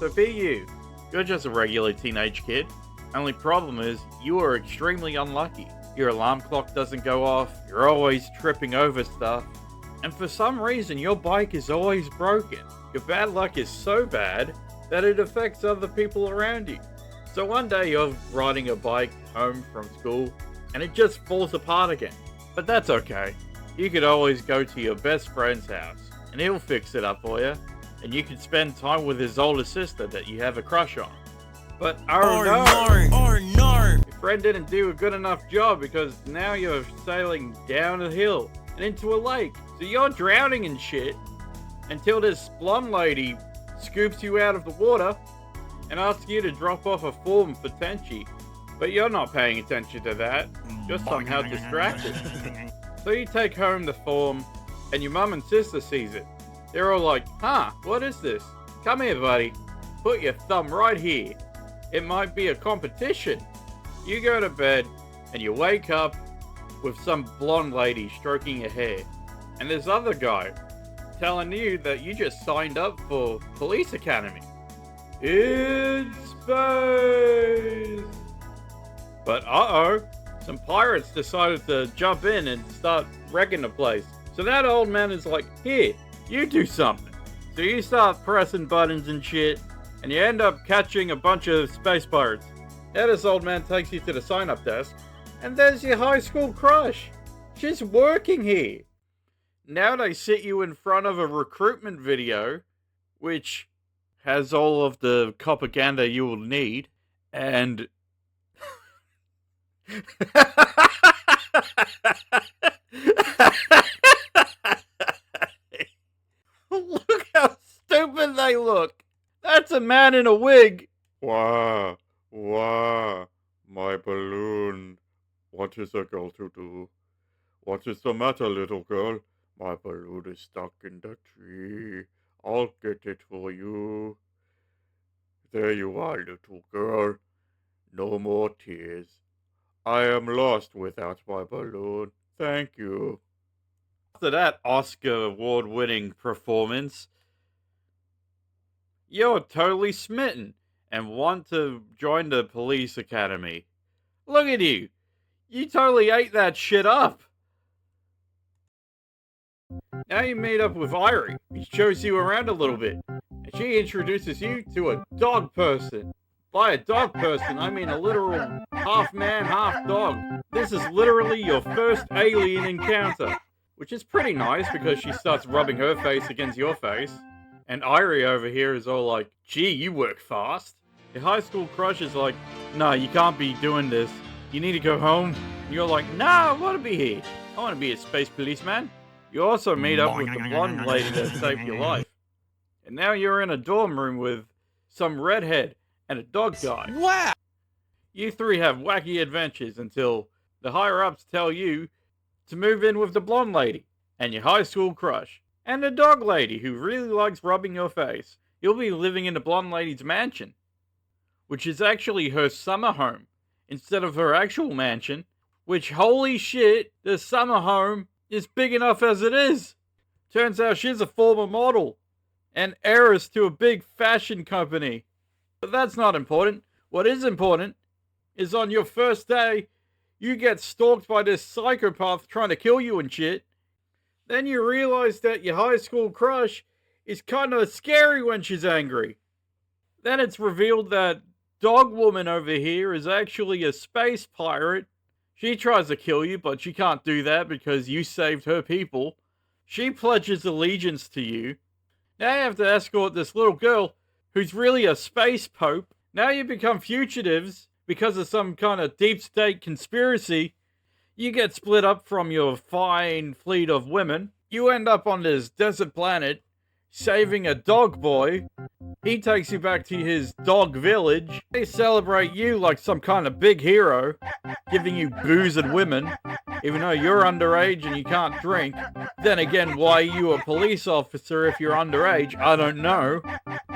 So be you. You're just a regular teenage kid. Only problem is, you are extremely unlucky. Your alarm clock doesn't go off, you're always tripping over stuff, and for some reason your bike is always broken. Your bad luck is so bad that it affects other people around you. So one day you're riding a bike home from school and it just falls apart again. But that's okay. You could always go to your best friend's house and he'll fix it up for you, and you can spend time with his older sister that you have a crush on. But oh no! Your friend didn't do a good enough job because now you're sailing down a hill and into a lake. So you're drowning in shit until this blonde lady scoops you out of the water and asks you to drop off a form for Tenchi. But you're not paying attention to that. You're somehow distracted. So you take home the form and your mum and sister sees it. They're all like, huh, what is this? Come here, buddy. Put your thumb right here. It might be a competition. You go to bed and you wake up with some blonde lady stroking your hair. And this other guy telling you that you just signed up for police academy. In space! But uh-oh, some pirates decided to jump in and start wrecking the place. So that old man is like, here, you do something. So you start pressing buttons and shit, and you end up catching a bunch of space pirates. Now this old man takes you to the sign-up desk, and there's your high school crush. She's working here. Now they sit you in front of a recruitment video, which has all of the propaganda you will need, and... Look how stupid they look. That's a man in a wig. Wah, my balloon. What is a girl to do? What is the matter, little girl? My balloon is stuck in the tree. I'll get it for you. There you are, little girl. No more tears. I am lost without my balloon. Thank you. After that Oscar award-winning performance, you're totally smitten and want to join the police academy. Look at you. You totally ate that shit up. Now you meet up with Irie, who shows you around a little bit, and she introduces you to a dog person. By a dog person, I mean a literal half man, half dog. This is literally your first alien encounter, which is pretty nice because she starts rubbing her face against your face. And Irie over here is all like, gee, you work fast. Your high school crush is like, no, you can't be doing this. You need to go home. And you're like, nah, I want to be here. I want to be a space policeman. You also meet up with the blonde lady that saved your life. And now you're in a dorm room with some redhead and a dog guy. Wow! You three have wacky adventures until the higher-ups tell you to move in with the blonde lady and your high school crush and the dog lady who really likes rubbing your face. You'll be living in the blonde lady's mansion, which is actually her summer home instead of her actual mansion, which, holy shit, the summer home is big enough as it is. Turns out she's a former model and heiress to a big fashion company. But that's not important. What is important is on your first day, you get stalked by this psychopath trying to kill you and shit. Then you realize that your high school crush is kind of scary when she's angry. Then it's revealed that dog woman over here is actually a space pirate. She tries to kill you, but she can't do that because you saved her people. She pledges allegiance to you. Now you have to escort this little girl who's really a space pope. Now you become fugitives because of some kind of deep state conspiracy. You get split up from your fine fleet of women. You end up on this desert planet saving a dog boy. He takes you back to his dog village. They celebrate you like some kind of big hero, giving you booze and women, even though you're underage and you can't drink. Then again, why are you a police officer if you're underage? I don't know.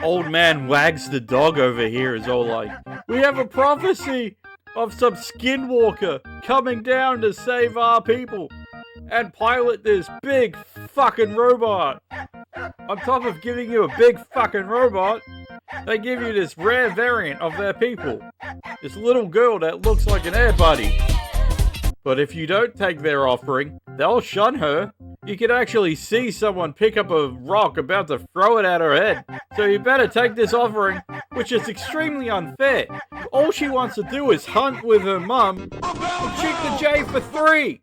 Old man Wags the dog over here is all like, we have a prophecy of some skinwalker coming down to save our people and pilot this big fucking robot. On top of giving you a big fucking robot, They give you this rare variant of their people. This little girl that looks like an air buddy. But if you don't take their offering, they'll shun her. You can actually see someone pick up a rock about to throw it at her head. So you better take this offering, which is extremely unfair. All she wants to do is hunt with her mum and shoot the J for 3.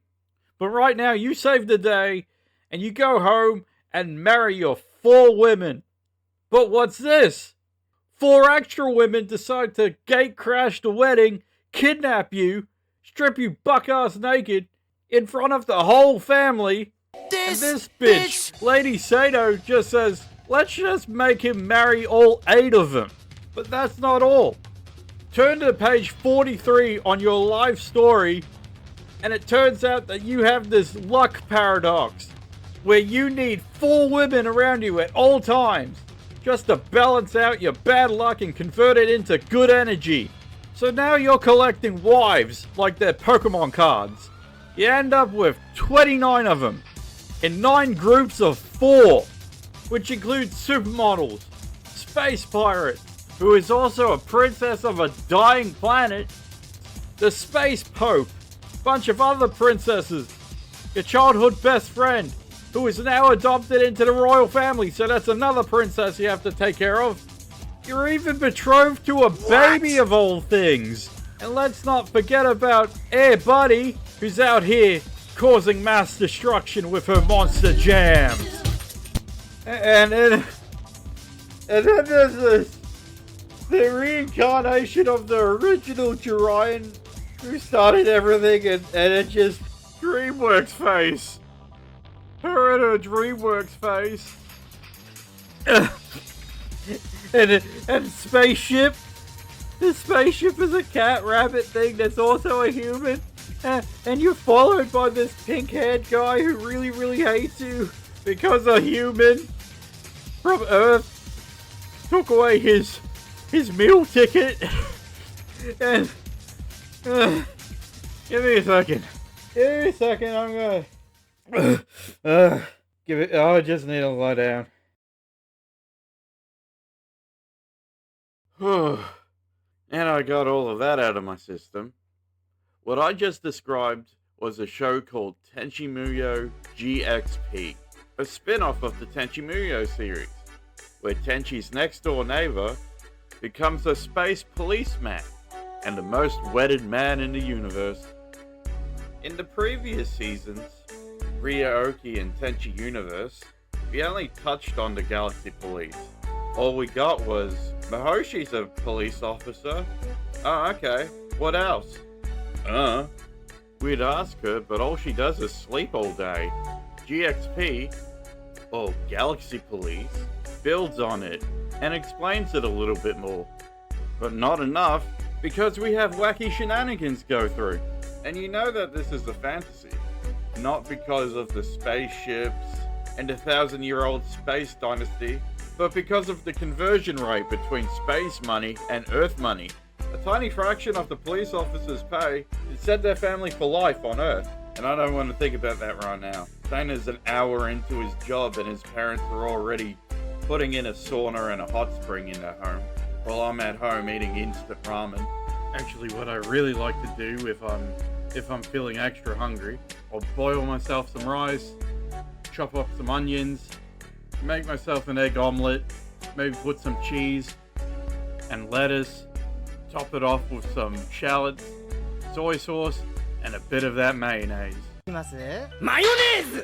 But right now, you save the day, and you go home and marry your 4 women. But what's this? 4 extra women decide to gate crash the wedding, kidnap you, strip you buck-ass naked in front of the whole family. And this bitch, Lady Sato, just says, let's just make him marry all 8 of them. But that's not all. Turn to page 43 on your life story, and it turns out that you have this luck paradox, where you need 4 women around you at all times, just to balance out your bad luck and convert it into good energy. So now you're collecting wives like they're Pokemon cards. You end up with 29 of them, in 9 groups of 4, which includes supermodels, space pirates, who is also a princess of a dying planet, the space pope, bunch of other princesses, your childhood best friend, who is now adopted into the royal family, so that's another princess you have to take care of. You're even betrothed to a baby of all things. And let's not forget about Air Buddy, who's out here causing mass destruction with her monster jams. And then there's this, the reincarnation of the original Jirian who started everything, and it's just DreamWorks face. Her and her DreamWorks face. and Spaceship. The spaceship is a cat rabbit thing that's also a human. And you're followed by this pink-haired guy who really, really hates you because a human from Earth took away his meal ticket. And give me a second. I'm gonna give it. Oh, I just need to lie down. And I got all of that out of my system. What I just described was a show called Tenchi Muyo GXP, a spin-off of the Tenchi Muyo series, where Tenchi's next-door neighbor becomes a space policeman and the most wedded man in the universe. In the previous seasons, Ryaoki and Tenchi Universe, we only touched on the Galaxy Police. All we got was, Mahoshi's a police officer. Oh, okay. What else? We'd ask her, but all she does is sleep all day. GXP, or Galaxy Police, builds on it and explains it a little bit more. But not enough, because we have wacky shenanigans go through. And you know that this is a fantasy. Not because of the spaceships and the 1,000-year-old space dynasty, but because of the conversion rate between space money and Earth money. A tiny fraction of the police officers' pay is set their family for life on Earth. And I don't want to think about that right now. Dana's an hour into his job and his parents are already putting in a sauna and a hot spring in their home, while I'm at home eating instant ramen. Actually, what I really like to do if I'm feeling extra hungry, I'll boil myself some rice, chop up some onions, make myself an egg omelet, maybe put some cheese and lettuce, top it off with some shallots, soy sauce, and a bit of that mayonnaise. Mayonnaise!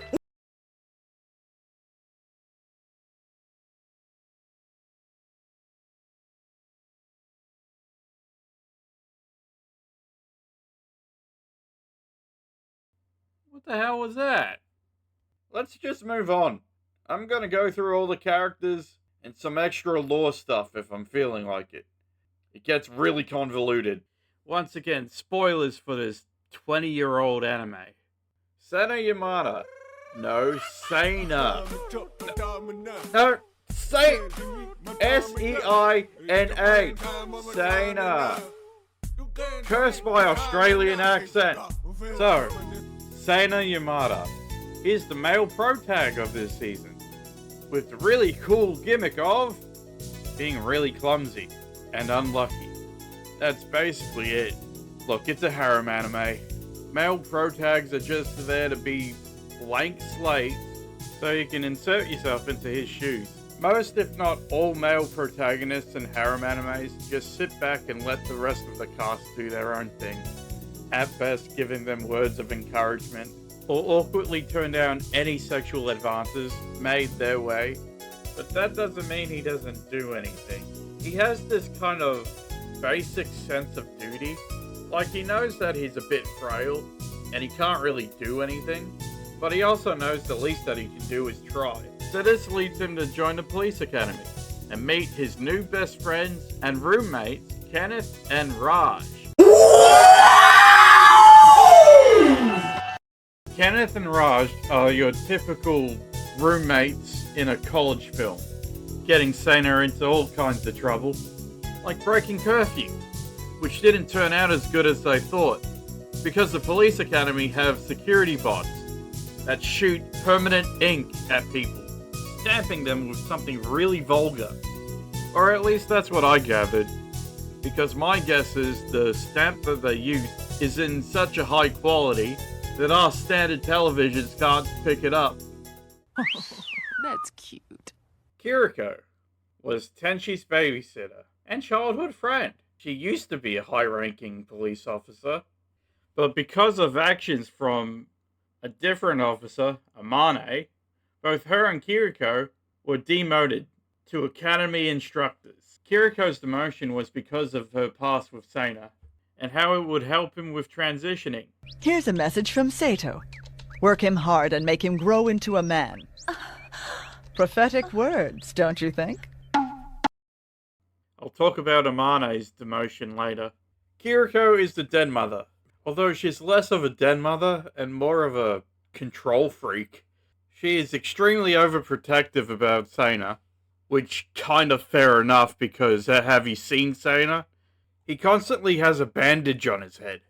What the hell was that? Let's just move on. I'm gonna go through all the characters and some extra lore stuff if I'm feeling like it. It gets really convoluted. Once again, spoilers for this 20-year-old anime. Sana Yamada. No, Sana. No, Say. S-E-I-N-A. Sana. Cursed by Australian accent. So, Sana Yamada is the male protag of this season, with the really cool gimmick of being really clumsy and unlucky. That's basically it. Look, it's a harem anime. Male protags are just there to be blank slates so you can insert yourself into his shoes. Most, if not all, male protagonists in harem animes just sit back and let the rest of the cast do their own thing. At best, giving them words of encouragement, or awkwardly turn down any sexual advances made their way. But that doesn't mean he doesn't do anything. He has this kind of basic sense of duty. Like, he knows that he's a bit frail, and he can't really do anything, but he also knows the least that he can do is try. So this leads him to join the police academy, and meet his new best friends and roommates, Kenneth and Raj. Kenneth and Raj are your typical roommates in a college film, getting Sana into all kinds of trouble, like breaking curfew, which didn't turn out as good as they thought, because the police academy have security bots that shoot permanent ink at people, stamping them with something really vulgar. Or at least that's what I gathered, because my guess is the stamp that they use is in such a high quality that our standard televisions can't pick it up. That's cute. Kiriko was Tenchi's babysitter and childhood friend. She used to be a high-ranking police officer, but because of actions from a different officer, Amane, both her and Kiriko were demoted to academy instructors. Kiriko's demotion was because of her past with Sana, and how it would help him with transitioning. Here's a message from Sato. Work him hard and make him grow into a man. Prophetic words, don't you think? I'll talk about Amane's demotion later. Kiriko is the den mother, although she's less of a den mother and more of a control freak. She is extremely overprotective about Sana, which kind of fair enough because have you seen Sana? He constantly has a bandage on his head.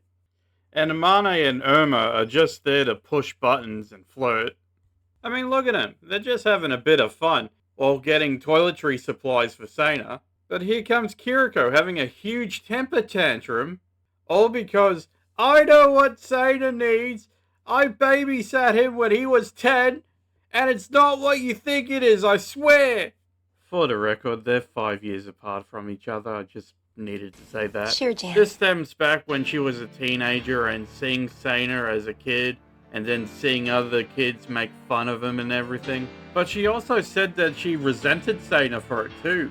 And Amane and Irma are just there to push buttons and flirt. I mean, look at them. They're just having a bit of fun while getting toiletry supplies for Sana. But here comes Kiriko having a huge temper tantrum, all because I know what Sana needs. I babysat him when he was 10, and it's not what you think it is, I swear. For the record, they're 5 years apart from each other. I just needed to say that. Sure, Jan. This stems back when she was a teenager and seeing Sana as a kid, and then seeing other kids make fun of him and everything. But she also said that she resented Sana for it too,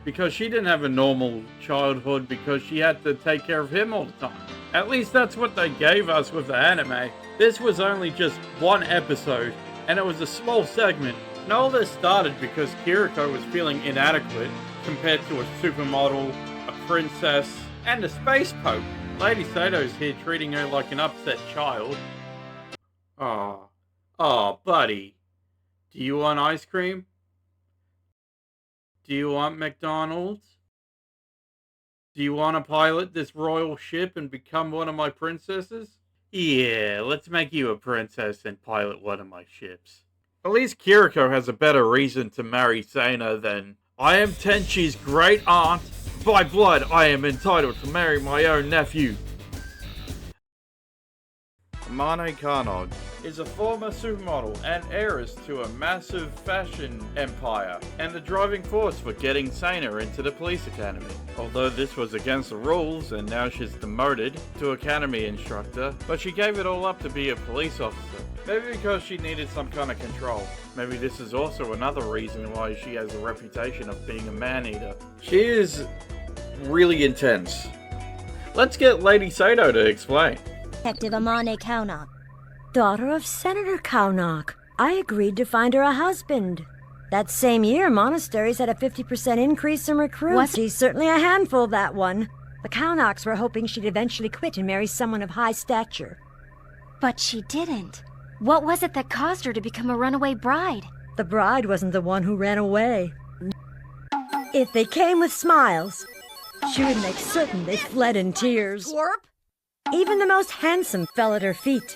because she didn't have a normal childhood because she had to take care of him all the time. At least that's what they gave us with the anime. This was only just one episode, and it was a small segment. And all this started because Kiriko was feeling inadequate compared to a supermodel, a princess, and a space pope. Lady Sato's here treating her like an upset child. Aw, buddy. Do you want ice cream? Do you want McDonald's? Do you want to pilot this royal ship and become one of my princesses? Yeah, let's make you a princess and pilot one of my ships. At least Kiriko has a better reason to marry Sana than, I am Tenchi's great aunt. By blood, I am entitled to marry my own nephew. Amane Kano is a former supermodel and heiress to a massive fashion empire, and the driving force for getting Sana into the police academy. Although this was against the rules and now she's demoted to academy instructor, but she gave it all up to be a police officer. Maybe because she needed some kind of control. Maybe this is also another reason why she has a reputation of being a man-eater. She is really intense. Let's get Lady Sato to explain. Detective Amane Kaunak. Daughter of Senator Kaunak. I agreed to find her a husband. That same year, monasteries had a 50% increase in recruits. What? She's certainly a handful, that one. The Kaunaks were hoping she'd eventually quit and marry someone of high stature. But she didn't. What was it that caused her to become a runaway bride? The bride wasn't the one who ran away. If they came with smiles, she would make certain they fled in tears. Twerp? Even the most handsome fell at her feet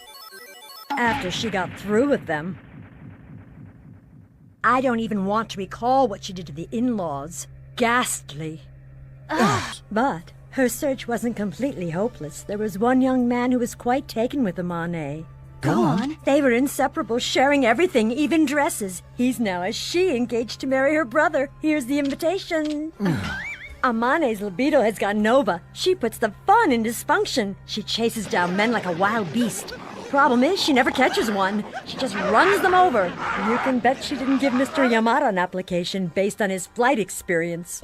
after she got through with them. I don't even want to recall what she did to the in-laws. ghastly. But her search wasn't completely hopeless. There was one young man who was quite taken with Amane. Go on. They were inseparable, sharing everything, even dresses. He's now as she engaged to marry her brother. Here's the invitation. Amane's libido has gone nova. She puts the fun in dysfunction. She chases down men like a wild beast. Problem is, she never catches one. She just runs them over. You can bet she didn't give Mr. Yamada an application based on his flight experience.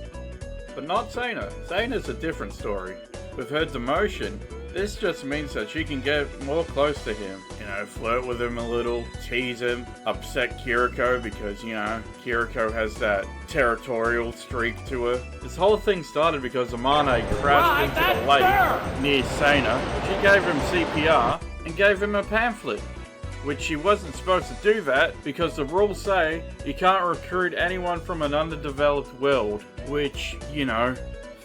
But not Sana. Sana's a different story. With her demotion, this just means that she can get more close to him. You know, flirt with him a little, tease him, upset Kiriko because, you know, Kiriko has that territorial streak to her. This whole thing started because Amane crashed into the lake near Sana. She gave him CPR and gave him a pamphlet, which she wasn't supposed to do that because the rules say you can't recruit anyone from an underdeveloped world, which, you know,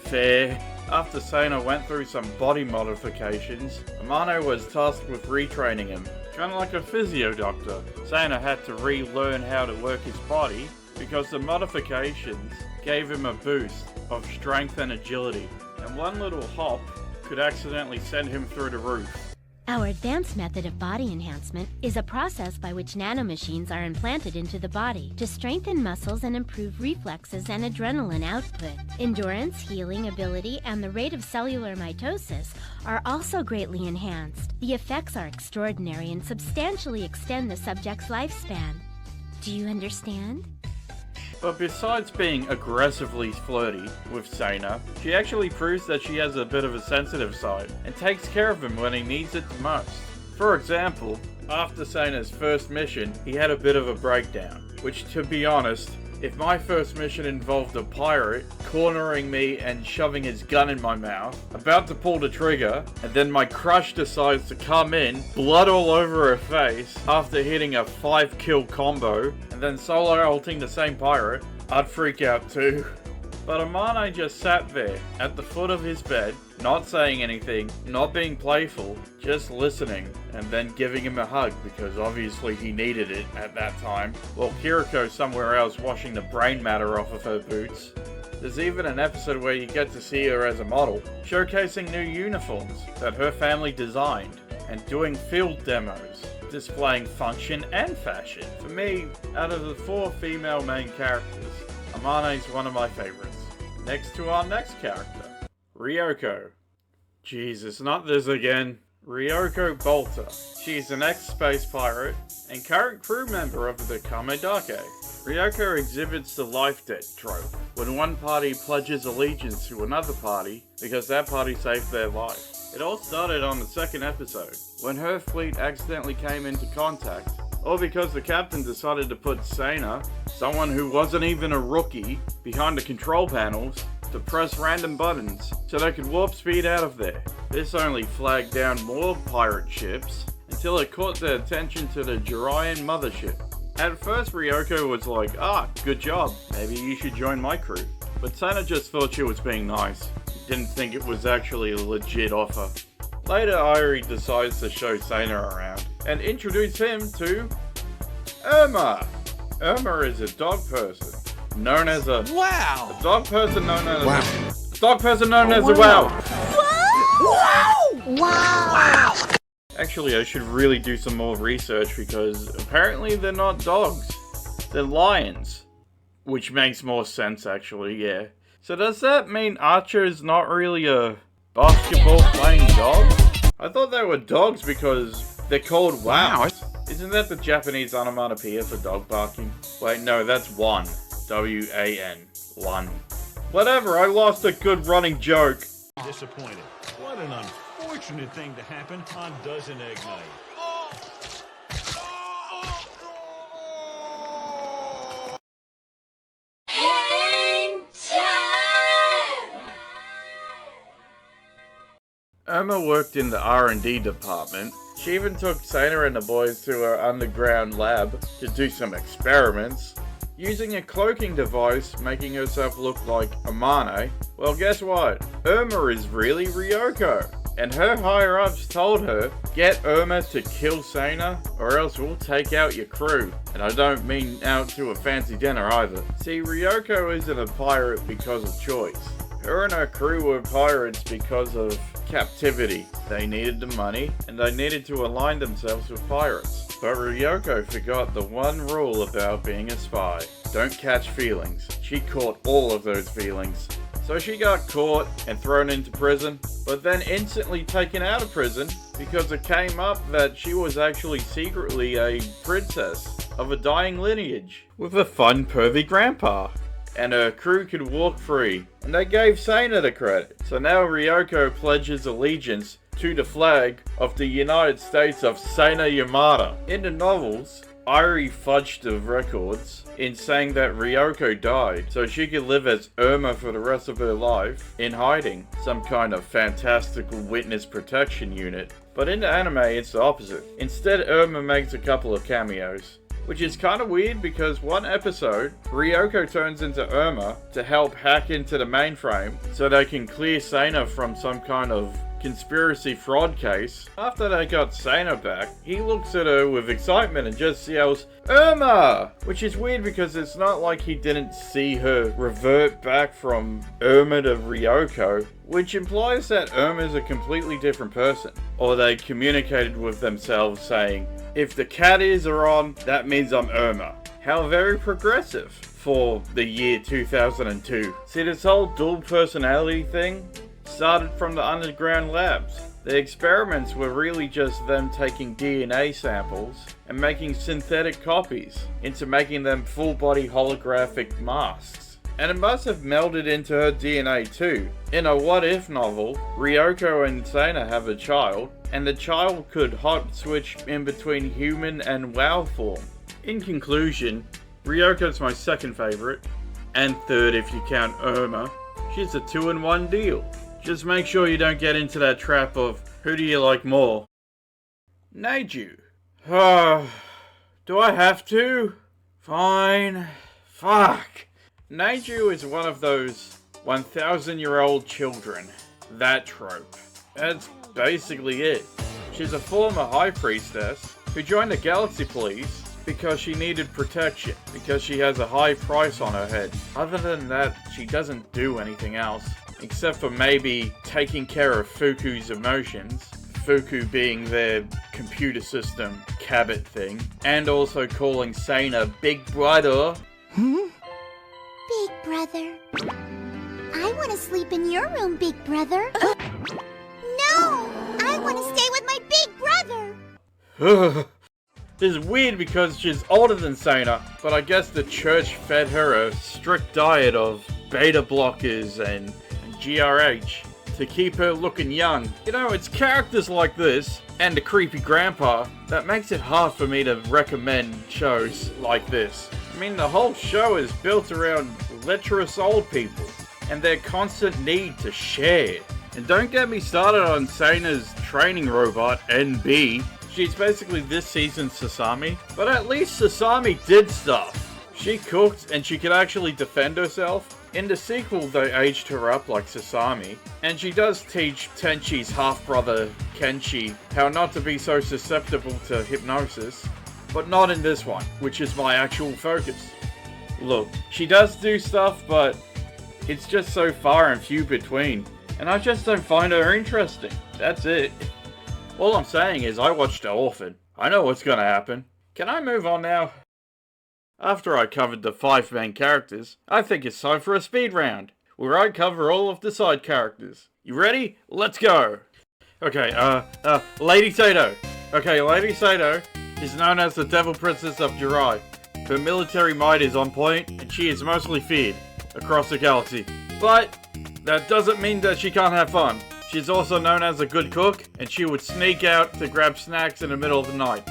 fair. After Sana went through some body modifications, Amane was tasked with retraining him, kind of like a physio doctor. Sana had to relearn how to work his body because the modifications gave him a boost of strength and agility, and one little hop could accidentally send him through the roof. Our advanced method of body enhancement is a process by which nanomachines are implanted into the body to strengthen muscles and improve reflexes and adrenaline output. Endurance, healing ability, and the rate of cellular mitosis are also greatly enhanced. The effects are extraordinary and substantially extend the subject's lifespan. Do you understand? But besides being aggressively flirty with Sana, she actually proves that she has a bit of a sensitive side and takes care of him when he needs it the most. For example, after Sana's first mission, he had a bit of a breakdown, which, to be honest, if my first mission involved a pirate cornering me and shoving his gun in my mouth, about to pull the trigger, and then my crush decides to come in, blood all over her face, after hitting a 5-kill combo, and then solo ulting the same pirate, I'd freak out too. But Amane just sat there, at the foot of his bed, not saying anything, not being playful, just listening, and then giving him a hug because obviously he needed it at that time, while Kiriko's somewhere else washing the brain matter off of her boots. There's even an episode where you get to see her as a model, showcasing new uniforms that her family designed, and doing field demos, displaying function and fashion. For me, out of the 4 female main characters, Amane's one of my favorites. Next to our next character, Ryoko. Jesus, not this again. Ryoko Bolter. She's an ex-space pirate and current crew member of the Kamedake. Ryoko exhibits the life debt trope, when one party pledges allegiance to another party because that party saved their life. It all started on the 2nd episode, when her fleet accidentally came into contact, or because the captain decided to put Sana, someone who wasn't even a rookie, behind the control panels to press random buttons so they could warp speed out of there. This only flagged down more pirate ships until it caught their attention to the Jiraiyan mothership. At first Ryoko was like, good job, maybe you should join my crew. But Sana just thought she was being nice, didn't think it was actually a legit offer. Later Irie decides to show Sana around and introduce him to Irma. Irma is a dog person known as a dog person known as a dog person known as a wow. Actually, I should really do some more research because apparently they're not dogs. They're lions. Which makes more sense actually, yeah. So does that mean Archer's not really a basketball playing dog? I thought they were dogs because they're called wows. Isn't that the Japanese onomatopoeia for dog barking? Wait, no, that's one. W-A-N. One. Whatever, I lost a good running joke. Disappointed. What an unfortunate thing to happen on Dozen Egg Night. Irma worked in the R&D department. She even took Sana and the boys to her underground lab to do some experiments. Using a cloaking device, making herself look like Amane. Well, guess what? Irma is really Ryoko. and her higher-ups told her, get Irma to kill Sana, or else we'll take out your crew. And I don't mean out to a fancy dinner either. See, Ryoko isn't a pirate because of choice. Her and her crew were pirates because of captivity. They needed the money, and they needed to align themselves with pirates. But Ryoko forgot the one rule about being a spy. Don't catch feelings. She caught all of those feelings. So she got caught and thrown into prison, but then instantly taken out of prison because it came up that she was actually secretly a princess of a dying lineage with a fun pervy grandpa. And her crew could walk free, and they gave Sana the credit. So now Ryoko pledges allegiance to the flag of the United States of Sana Yamada. In the novels, Irie fudged the records in saying that Ryoko died so she could live as Irma for the rest of her life in hiding, some kind of fantastical witness protection unit. But in the anime, it's the opposite. Instead, Irma makes a couple of cameos, which is kind of weird because one episode, Ryoko turns into Irma to help hack into the mainframe so they can clear Sana from some kind of conspiracy fraud case. After they got Sana back, he looks at her with excitement and just yells, Irma! Which is weird because it's not like he didn't see her revert back from Irma to Ryoko, which implies that Irma is a completely different person. Or they communicated with themselves saying, if the cat ears are on, that means I'm Irma. How very progressive for the year 2002. See, this whole dual personality thing started from the underground labs. The experiments were really just them taking DNA samples and making synthetic copies into making them full-body holographic masks. And it must have melded into her DNA too. In a what-if novel, Ryoko and Sana have a child, and the child could hot switch in between human and WoW form. In conclusion, Ryoko's my second favorite, and third if you count Irma. She's a 2-in-1 deal. Just make sure you don't get into that trap of, who do you like more? Neiju. Do I have to? Fine. Fuck. Neiju is one of those 1,000-year-old children. That trope. That's basically it. She's a former high priestess who joined the Galaxy Police because she needed protection, because she has a high price on her head. Other than that, she doesn't do anything else. Except for maybe taking care of Fuku's emotions, Fuku being their computer system cabot thing, and also calling Sana Big Brother. Big Brother. I want to sleep in your room, Big Brother. No! I want to stay with my Big Brother! This is weird because she's older than Sana, but I guess the church fed her a strict diet of beta blockers and GRH to keep her looking young. You know, it's characters like this and the creepy grandpa that makes it hard for me to recommend shows like this. I mean, the whole show is built around lecherous old people and their constant need to share. And don't get me started on Sana's training robot, NB. She's basically this season's Sasami, but at least Sasami did stuff. She cooked and she could actually defend herself. In the sequel, they aged her up like Sasami, and she does teach Tenchi's half-brother, Kenshi, how not to be so susceptible to hypnosis, but not in this one, which is my actual focus. Look, she does do stuff, but it's just so far and few between, and I just don't find her interesting. That's it. All I'm saying is I watched The Orphan. I know what's gonna happen. Can I move on now? After I covered the 5 main characters, I think it's time for a speed round, where I cover all of the side characters. You ready? Let's go! Okay, Lady Sato. Okay, Lady Sato is known as the Devil Princess of Jirai. Her military might is on point, and she is mostly feared across the galaxy. But that doesn't mean that she can't have fun. She's also known as a good cook, and she would sneak out to grab snacks in the middle of the night.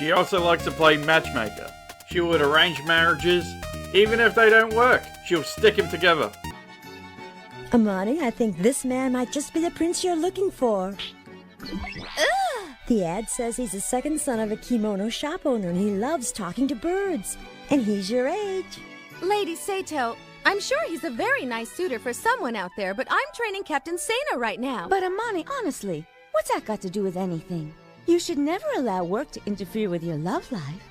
She also likes to play matchmaker. She would arrange marriages, even if they don't work. She'll stick them together. Amani, I think this man might just be the prince you're looking for. The ad says he's the second son of a kimono shop owner and he loves talking to birds. And he's your age. Lady Sato, I'm sure he's a very nice suitor for someone out there, but I'm training Captain Sana right now. But Amani, honestly, What's that got to do with anything? You should never allow work to interfere with your love life.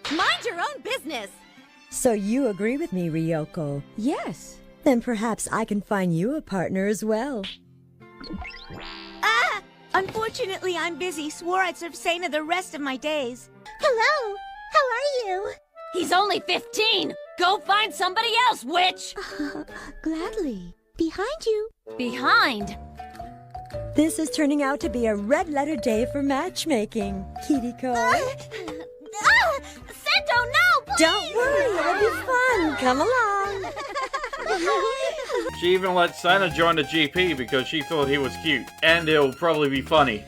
Mind your own business! So you agree with me, Ryoko? Yes. Then perhaps I can find you a partner as well. Ah! Unfortunately, I'm busy. Swore I'd serve Sena the rest of my days. Hello, how are you? He's only 15! Go find somebody else, witch! Gladly. Behind you. Behind? This is turning out to be a red-letter day for matchmaking, Kiriko. Sento, no, please! Don't worry, it'll be fun. Come along. She even let Santa join the GP because she thought he was cute. And it'll probably be funny.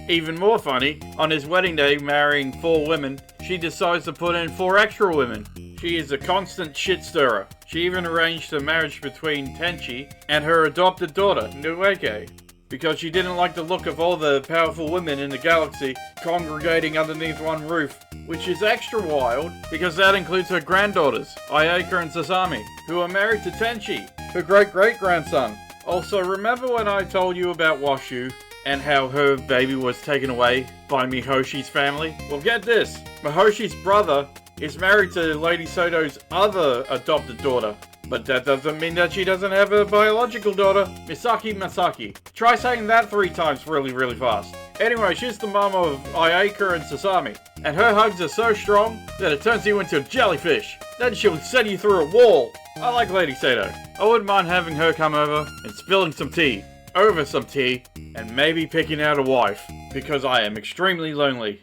Even more funny, on his wedding day marrying 4 women, she decides to put in 4 extra women. She is a constant shit stirrer. She even arranged a marriage between Tenchi and her adopted daughter, Nueke, because she didn't like the look of all the powerful women in the galaxy congregating underneath one roof, which is extra wild because that includes her granddaughters, Ayaka and Sasami, who are married to Tenchi, her great-great-grandson. Also, remember when I told you about Washu and how her baby was taken away by Mihoshi's family? Well, get this. Mihoshi's brother is married to Lady Sato's other adopted daughter. But that doesn't mean that she doesn't have a biological daughter, Misaki Masaki. Try saying that 3 times really, really fast. Anyway, she's the mom of Ayaka and Sasami, and her hugs are so strong that it turns you into a jellyfish. Then she'll send you through a wall. I like Lady Sato. I wouldn't mind having her come over and spilling some tea, over some tea, and maybe picking out a wife, because I am extremely lonely.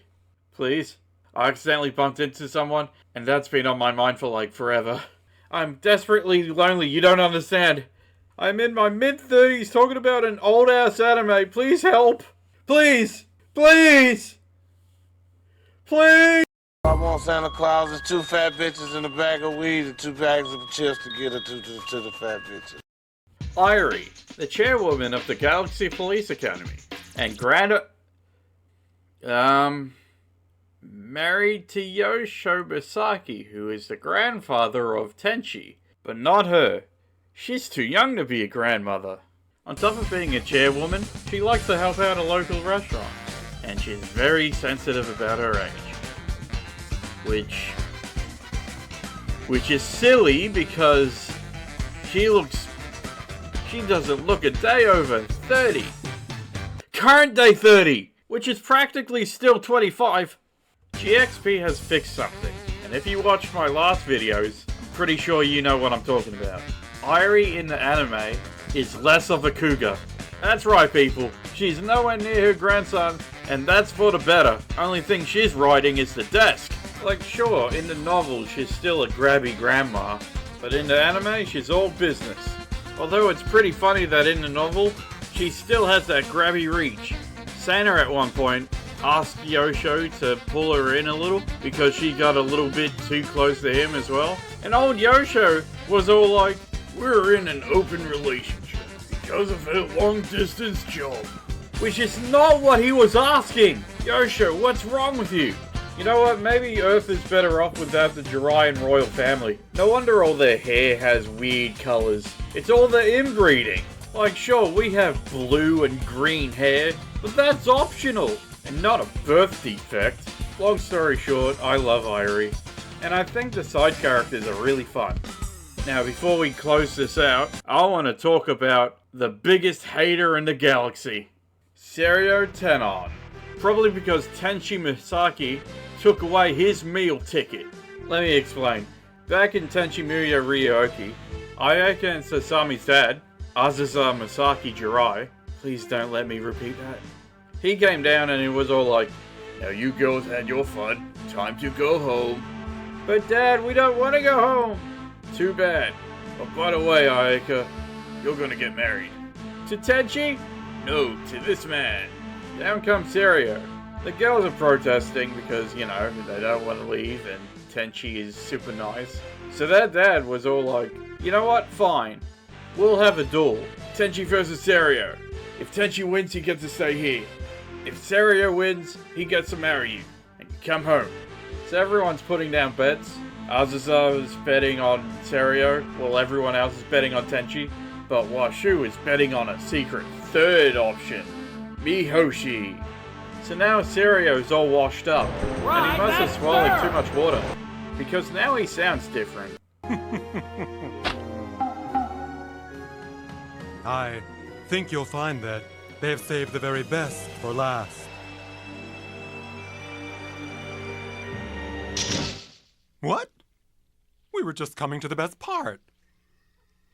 Please? I accidentally bumped into someone, and that's been on my mind for like forever. I'm desperately lonely, you don't understand. I'm in my mid-30s talking about an old-ass anime. Please help. Please. Please. Please. I want Santa Claus and 2 fat bitches and a bag of weed and 2 bags of chips to get her to the fat bitches. Irie, the chairwoman of the Galaxy Police Academy, and married to Yosho Misaki, who is the grandfather of Tenchi, but not her. She's too young to be a grandmother. On top of being a chairwoman, she likes to help out a local restaurant, and she's very sensitive about her age. Which is silly because she doesn't look a day over 30. Current day 30, which is practically still 25. GXP has fixed something, and if you watched my last videos, I'm pretty sure you know what I'm talking about. Irie in the anime is less of a cougar. That's right, people. She's nowhere near her grandson, and that's for the better. Only thing she's riding is the desk. Like, sure, in the novel she's still a grabby grandma, but in the anime she's all business. Although it's pretty funny that in the novel, she still has that grabby reach. Santa at one point asked Yosho to pull her in a little because she got a little bit too close to him as well. And old Yosho was all like, "We're in an open relationship because of her long-distance job." Which is not what he was asking! Yosho, what's wrong with you? You know what, maybe Earth is better off without the Jiraiyan royal family. No wonder all their hair has weird colors. It's all the inbreeding. Like, sure, we have blue and green hair, but that's optional, and not a birth defect. Long story short, I love Irie, and I think the side characters are really fun. Now, before we close this out, I want to talk about the biggest hater in the galaxy, Serio Tenon. Probably because Tenchi Misaki took away his meal ticket. Let me explain. Back in Tenchi Muyo Ryoki, Ayaka and Sasami's dad, Azusa Misaki Jirai, please don't let me repeat that. He came down and he was all like, "Now you girls had your fun, time to go home." "But Dad, we don't want to go home." "Too bad. But by the way, Ayaka, you're gonna get married." "To Tenchi?" "No, to this man." Down comes Serio. The girls are protesting because, you know, they don't want to leave and Tenchi is super nice. So their dad was all like, "You know what? Fine. We'll have a duel. Tenchi versus Serio. If Tenchi wins, he gets to stay here. If Serio wins, he gets to marry you. And you come home." So everyone's putting down bets. Azusa is betting on Serio, while everyone else is betting on Tenchi. But Washu is betting on a secret third option. Mihoshi. So now Serio's all washed up, and he must have swallowed too much water, because now he sounds different. I think you'll find that they've saved the very best for last. What? We were just coming to the best part.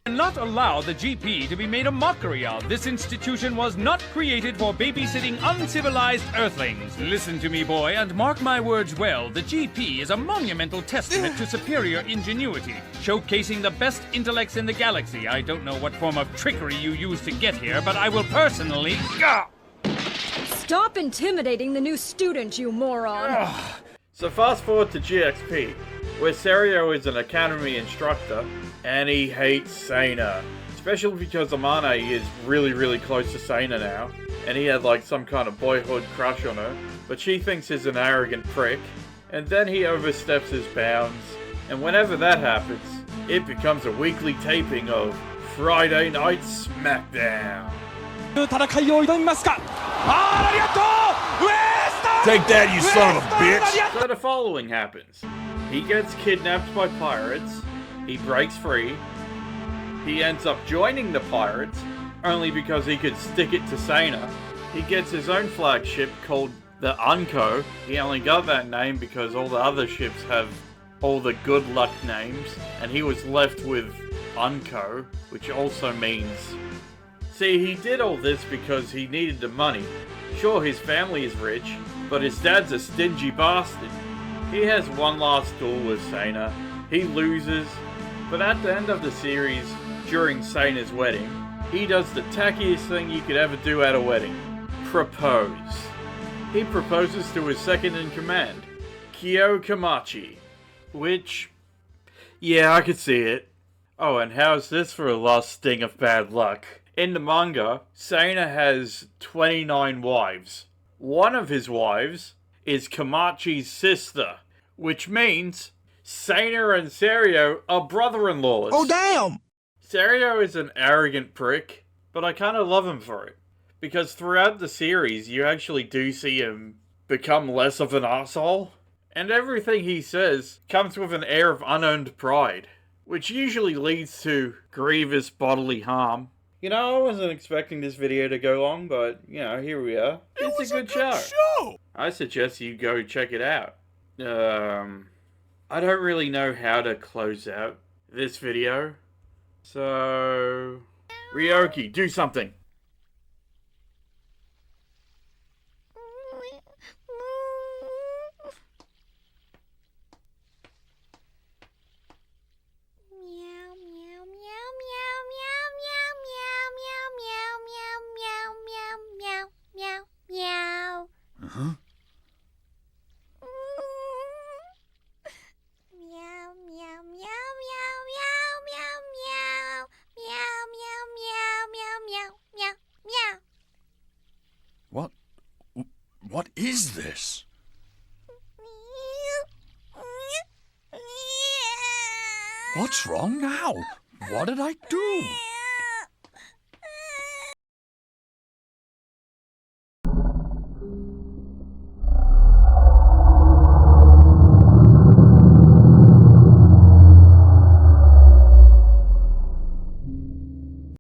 And not allow the GP to be made a mockery of. This institution was not created for babysitting uncivilized earthlings. Listen to me, boy, and mark my words well. The GP is a monumental testament to superior ingenuity, showcasing the best intellects in the galaxy. I don't know what form of trickery you used to get here, but I will personally... Stop intimidating the new student, you moron! So fast forward to GXP, where Serio is an academy instructor, and he hates Sana. Especially because Amane is really close to Sana now, and he had like some kind of boyhood crush on her, but she thinks he's an arrogant prick, and then he oversteps his bounds, and whenever that happens, it becomes a weekly taping of Friday Night SmackDown. Take that, you son of a bitch! So the following happens. He gets kidnapped by pirates, he breaks free, he ends up joining the pirates, only because he could stick it to Sana. He gets his own flagship called the Unco. He only got that name because all the other ships have all the good luck names, and he was left with Unco, which also means... See, he did all this because he needed the money. Sure, his family is rich, but his dad's a stingy bastard. He has one last duel with Sana. He loses, but at the end of the series, during Sana's wedding, he does the tackiest thing you could ever do at a wedding. Propose. He proposes to his second in command, Kyo Kamachi. Which, yeah, I could see it. Oh, and how's this for a last sting of bad luck? In the manga, Sana has 29 wives. One of his wives is Kamachi's sister, which means Sana and Serio are brother-in-laws. Oh, damn! Serio is an arrogant prick, but I kind of love him for it. Because throughout the series, you actually do see him become less of an asshole. And everything he says comes with an air of unearned pride, which usually leads to grievous bodily harm. You know, I wasn't expecting this video to go long, but, you know, here we are. It's a good show. I suggest you go check it out. I don't really know how to close out this video. So... Ryoki, do something! Uh-huh. What is this? What's wrong now? What did I do?